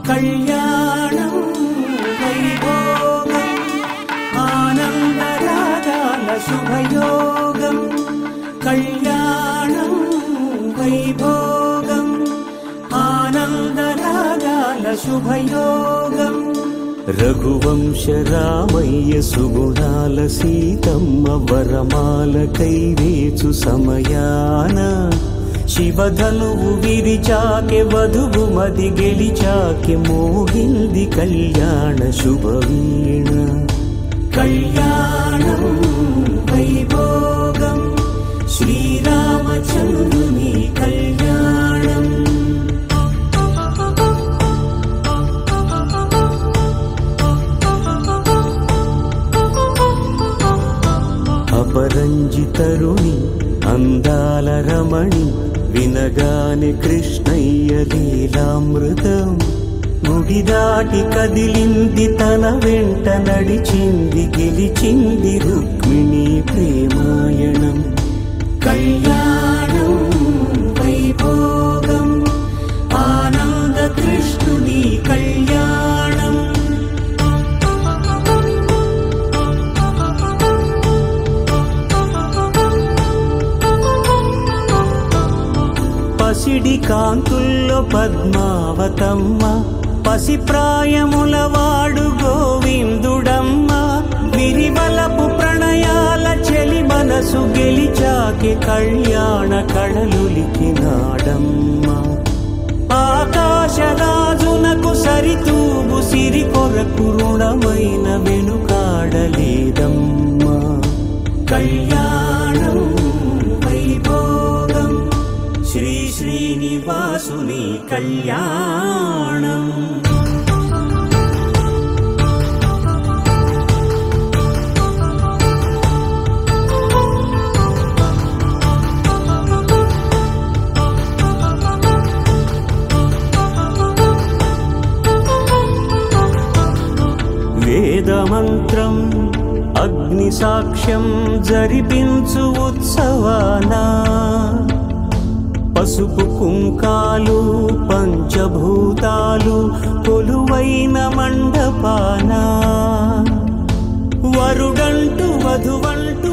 కళ్యాణం వైభోగం ఆనందరాగాల శుభయోగం కళ్యాణం వైభోగం ఆనందరాగాల శుభయోగం రఘువంశ రామయ్య సుగుణాల సీతమ్మ వరమాల కైవేచు సమయాన శివధనువు విరిచాకె వధువు మది గెలిచాకె మోగింది కళ్యాణ శుభవీణ కళ్యాణం వైభోగం శ్రీరామచంద్రుని కళ్యాణం అపరంజి తరుణి అందాల రమణి వినగానే కృష్ణయ్య లీలామృతం గుడి దాటి కదిలింది తన వెంట నడిచింది గెలిచింది రుక్మిణి ప్రేమాయణం కళ్యాణం వైభోగం ఆనంద కృష్ణుని కళ్యాణం పసిడి కాంతుల్లో పద్మావతమ్మ పసిప్రాయముల వాడు గోవిందుడమ్మ విరివలపు ప్రణయాల చెలి మనసు గెలిచాకి కళ్యాణ కళలులికినాడమ్మ ఆకాశరాజునకు సరితూగు సిరి కొరకు రుణమైన వెనుకాడలేదమ్మా కళ్యాణం వైభోగం శ్రీ శ్రీనివాసుని కళ్యాణం వేదమంత్రం అగ్ని సాక్ష్యం జరిపించు ఉత్సవానా పసుపు కుంకాలు పంచభూతాలు కొలువైన మండపాన వరుడంటూ వధువంటూ